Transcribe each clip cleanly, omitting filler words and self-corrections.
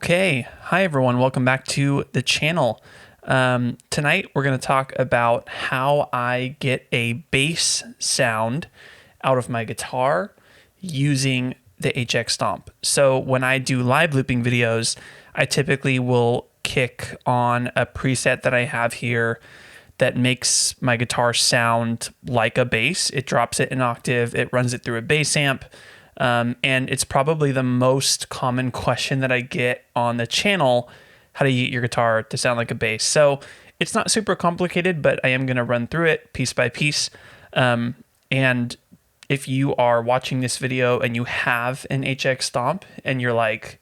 Okay, hi everyone, welcome back to the channel. Tonight we're going to talk about how I get a bass sound out of my guitar using the HX Stomp. So when I do live looping videos, I typically will kick on a preset that I have here that makes my guitar sound like a bass. It drops it an octave, it runs it through a bass amp. And it's probably the most common question that I get on the channel: how do you get your guitar to sound like a bass? So it's not super complicated, but I am going to run through it piece by piece. And if you are watching this video and you have an HX Stomp and you're like,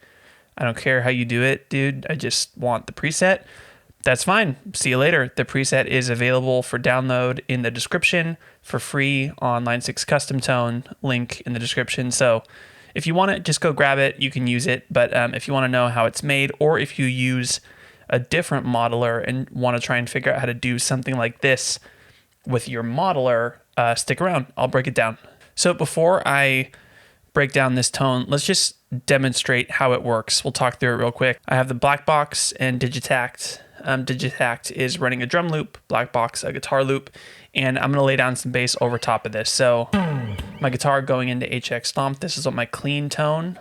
I don't care how you do it, dude, I just want the preset, that's fine. See you later. The preset is available for download in the description for free on Line 6 Custom Tone, link in the description. So if you want it, just go grab it. You can use it. But if you want to know how it's made, or if you use a different modeler and want to try and figure out how to do something like this with your modeler, stick around. I'll break it down. So before I break down this tone, let's just demonstrate how it works. We'll talk through it real quick. I have the black box and Digitakt. Digitakt is running a drum loop, black box a guitar loop, and I'm going to lay down some bass over top of this. So my guitar going into HX Stomp, this is what my clean tone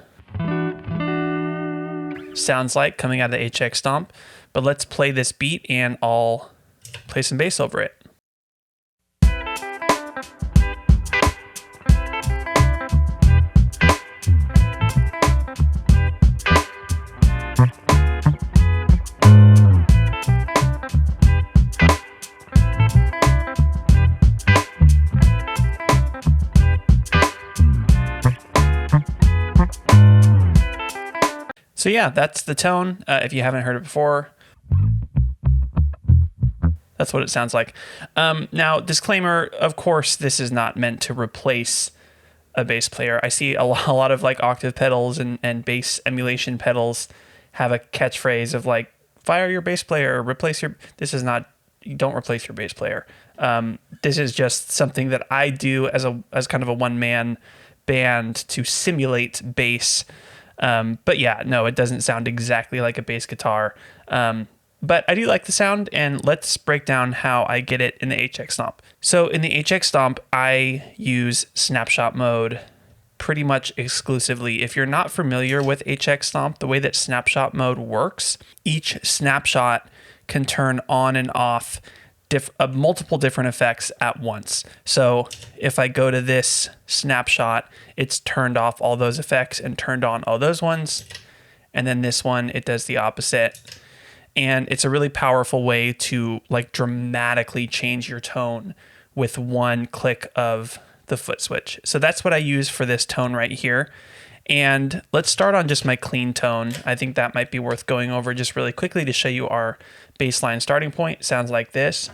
sounds like coming out of the HX Stomp. But let's play this beat and I'll play some bass over it. So yeah, that's the tone. If you haven't heard it before, that's what it sounds like. Now, disclaimer, of course, this is not meant to replace a bass player. I see a lot of like octave pedals and bass emulation pedals have a catchphrase of like, fire your bass player, replace your... This is not, you don't replace your bass player. This is just something that I do as kind of a one-man band to simulate bass. But yeah, no, it doesn't sound exactly like a bass guitar. But I do like the sound, and let's break down how I get it in the HX Stomp. So in the HX Stomp, I use snapshot mode pretty much exclusively. If you're not familiar with HX Stomp, the way that snapshot mode works, each snapshot can turn on and off multiple different effects at once. So if I go to this snapshot, it's turned off all those effects and turned on all those ones. And then this one, it does the opposite. And it's a really powerful way to like dramatically change your tone with one click of the foot switch. So that's what I use for this tone right here. And let's start on just my clean tone. I think that might be worth going over just really quickly to show you our baseline starting point. It sounds like this.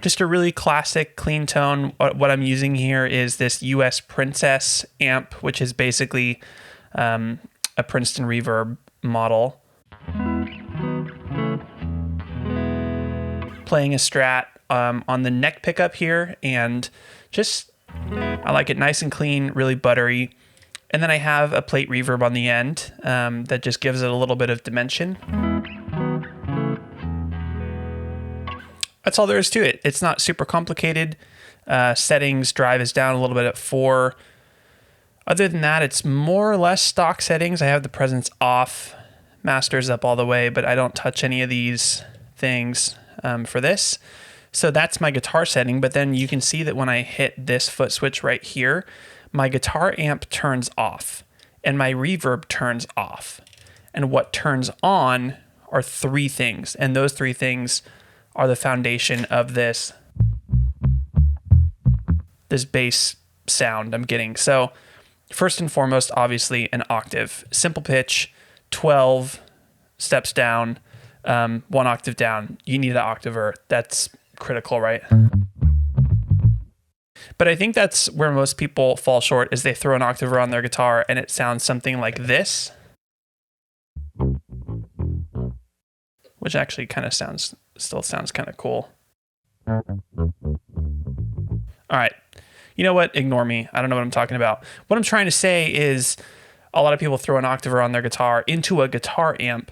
Just a really classic clean tone. What I'm using here is this US Princess amp, which is basically a Princeton Reverb model. Playing a Strat on the neck pickup here, and just I like it nice and clean, really buttery. And then I have a plate reverb on the end that just gives it a little bit of dimension. That's all there is to it. It's not super complicated. Settings, drive is down a little bit at 4. Other than that, it's more or less stock settings. I have the presence off, master's up all the way, but I don't touch any of these things for this. So that's my guitar setting, but then you can see that when I hit this foot switch right here, my guitar amp turns off and my reverb turns off. And what turns on are 3 things, and those 3 things are the foundation of this bass sound I'm getting. So first and foremost, obviously an octave, simple pitch, 12 steps down, 1 octave down. You need an octaver. That's critical, right? But I think that's where most people fall short, is they throw an octaver on their guitar and it sounds something like this, which actually kind of still sounds kind of cool. All right. You know what? Ignore me. I don't know what I'm talking about. What I'm trying to say is a lot of people throw an octaver on their guitar into a guitar amp,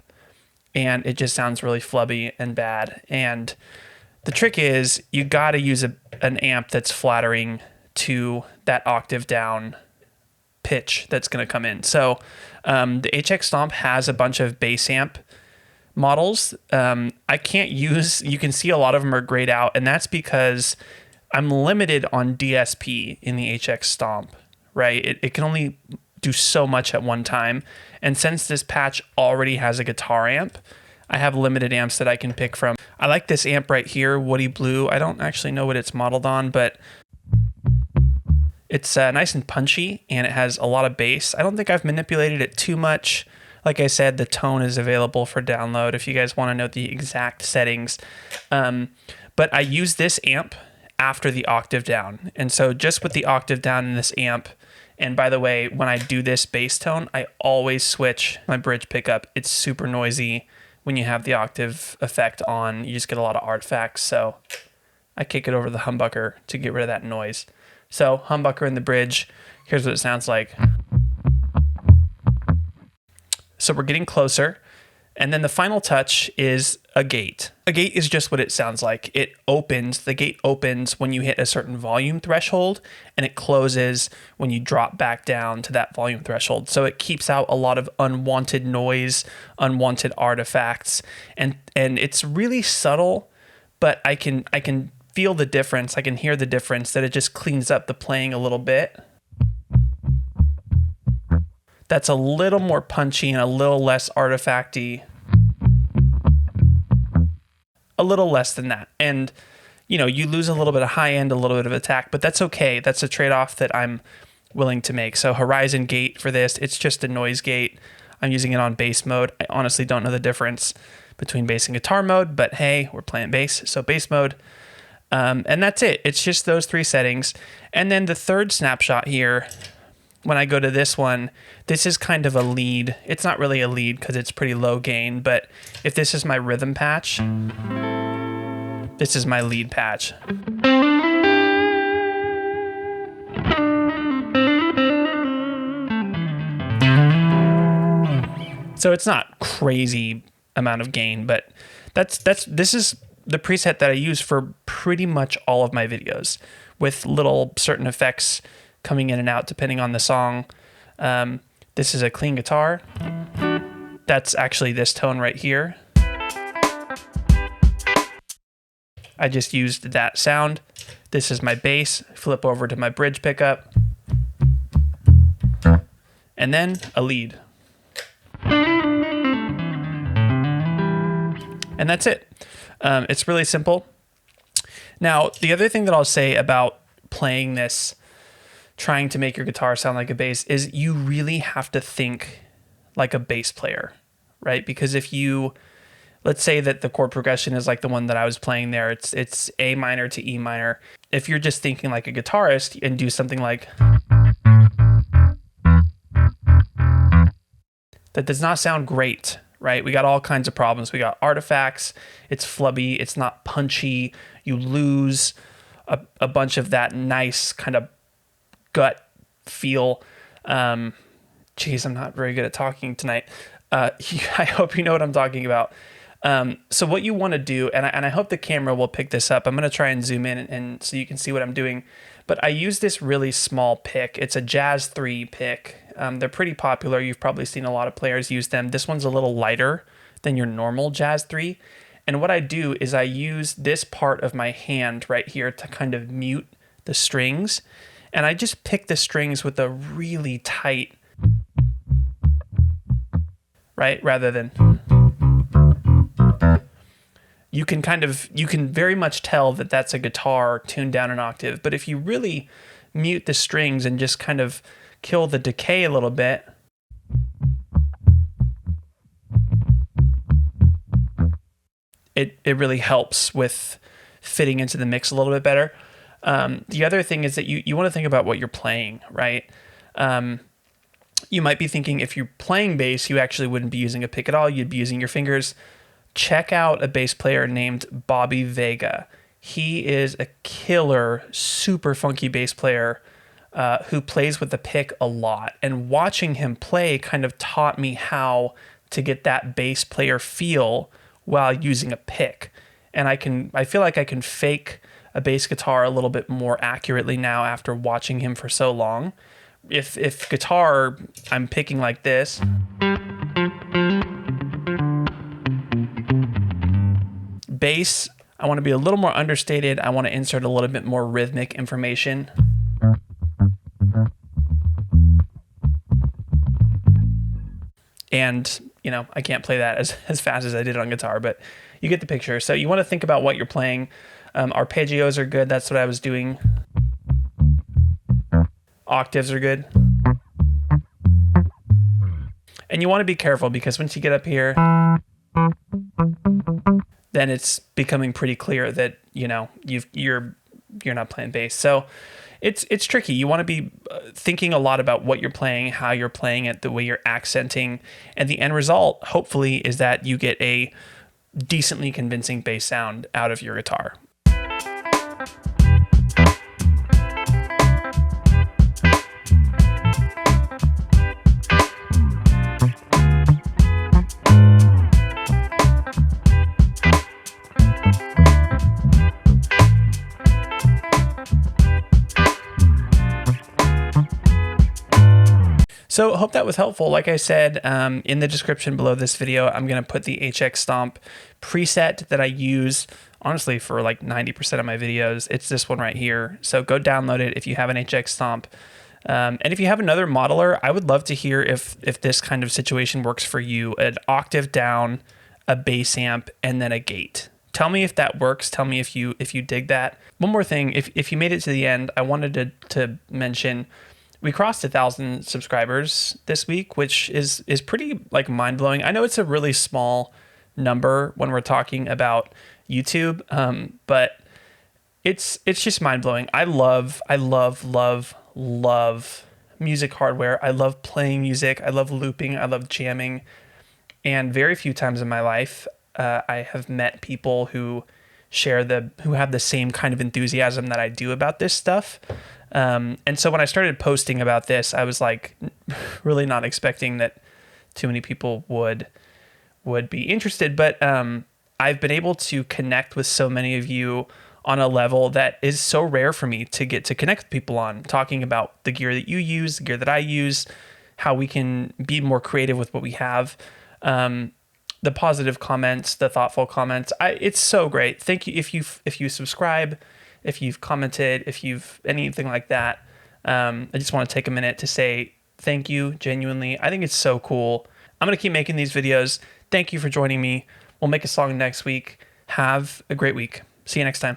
and it just sounds really flubby and bad. And the trick is you got to use an amp that's flattering to that octave down pitch that's going to come in. So the HX Stomp has a bunch of bass amp models. I can't use, you can see a lot of them are grayed out, and that's because I'm limited on DSP in the HX Stomp, right? It can only do so much at one time. And since this patch already has a guitar amp, I have limited amps that I can pick from. I like this amp right here, Woody Blue. I don't actually know what it's modeled on, but it's nice and punchy, and it has a lot of bass. I don't think I've manipulated it too much. Like I said, the tone is available for download if you guys want to know the exact settings. But I use this amp after the octave down. And so just with the octave down in this amp, and by the way, when I do this bass tone, I always switch my bridge pickup. It's super noisy when you have the octave effect on. You just get a lot of artifacts. So I kick it over the humbucker to get rid of that noise. So humbucker in the bridge, here's what it sounds like. So we're getting closer. And then the final touch is a gate. A gate is just what it sounds like. It opens, the gate opens when you hit a certain volume threshold, and it closes when you drop back down to that volume threshold. So it keeps out a lot of unwanted noise, unwanted artifacts, and it's really subtle, but I can feel the difference. I can hear the difference, that it just cleans up the playing a little bit. That's a little more punchy and a little less artifacty. A little less than that. And, you know, you lose a little bit of high end, a little bit of attack, but that's okay. That's a trade-off that I'm willing to make. So Horizon gate for this, it's just a noise gate. I'm using it on bass mode. I honestly don't know the difference between bass and guitar mode, but hey, we're playing bass, so bass mode. And that's it. It's just those three settings. And then the third snapshot here, when I go to this one, this is kind of a lead. It's not really a lead because it's pretty low gain, but if this is my rhythm patch, this is my lead patch. So it's not crazy amount of gain, but this is the preset that I use for pretty much all of my videos, with little certain effects coming in and out depending on the song. This is a clean guitar. That's actually this tone right here. I just used that sound. This is my bass. Flip over to my bridge pickup. And then a lead. And that's it. It's really simple. Now, the other thing that I'll say about playing this, trying to make your guitar sound like a bass, is you really have to think like a bass player, right? Because if you, let's say that the chord progression is like the one that I was playing there, it's A minor to E minor. If you're just thinking like a guitarist and do something like, that does not sound great, right? We got all kinds of problems. We got artifacts, it's flubby, it's not punchy, you lose a bunch of that nice kind of gut feel. Geez, I'm not very good at talking tonight. I hope you know what I'm talking about. So what you want to do, and I hope the camera will pick this up. I'm going to try and zoom in and so you can see what I'm doing. But I use this really small pick. It's a Jazz 3 pick. They're pretty popular. You've probably seen a lot of players use them. This one's a little lighter than your normal Jazz 3. And what I do is I use this part of my hand right here to kind of mute the strings. And I just pick the strings with a really tight, right? Rather than, you can very much tell that that's a guitar tuned down an octave. But if you really mute the strings and just kind of kill the decay a little bit, it really helps with fitting into the mix a little bit better. The other thing is that you want to think about what you're playing, right? You might be thinking if you're playing bass, you actually wouldn't be using a pick at all. You'd be using your fingers. Check out a bass player named Bobby Vega. He is a killer, super funky bass player. who plays with the pick a lot, and watching him play kind of taught me how to get that bass player feel while using a pick. And I feel like I can fake a bass guitar a little bit more accurately now after watching him for so long. If guitar, I'm picking like this, bass, I want to be a little more understated. I want to insert a little bit more rhythmic information. And, you know, I can't play that as fast as I did on guitar, but you get the picture. So you want to think about what you're playing. Arpeggios are good. That's what I was doing. Octaves are good. And you want to be careful because once you get up here, then it's becoming pretty clear that, you know, you're not playing bass. So it's tricky. You want to be thinking a lot about what you're playing, how you're playing it, the way you're accenting, and the end result, hopefully, is that you get a decently convincing bass sound out of your guitar. So I hope that was helpful. Like I said, in the description below this video, I'm going to put the HX Stomp preset that I use, honestly, for like 90% of my videos. It's this one right here. So go download it if you have an HX Stomp. And if you have another modeler, I would love to hear if this kind of situation works for you. An octave down, a bass amp, and then a gate. Tell me if that works. Tell me if you dig that. One more thing, if you made it to the end, I wanted to mention we crossed 1,000 subscribers this week, which is pretty like mind-blowing. I know it's a really small number when we're talking about YouTube, but it's just mind-blowing. I love music hardware. I love playing music. I love looping. I love jamming. And very few times in my life, I have met people who have the same kind of enthusiasm that I do about this stuff. And so when I started posting about this, I was like really not expecting that too many people would be interested. But I've been able to connect with so many of you on a level that is so rare for me to get to connect with people on, talking about the gear that you use, the gear that I use, how we can be more creative with what we have. The positive comments, the thoughtful comments. It's so great. Thank you if you subscribe, if you've commented, if you've anything like that. I just want to take a minute to say thank you, genuinely. I think it's so cool. I'm going to keep making these videos. Thank you for joining me. We'll make a song next week. Have a great week. See you next time.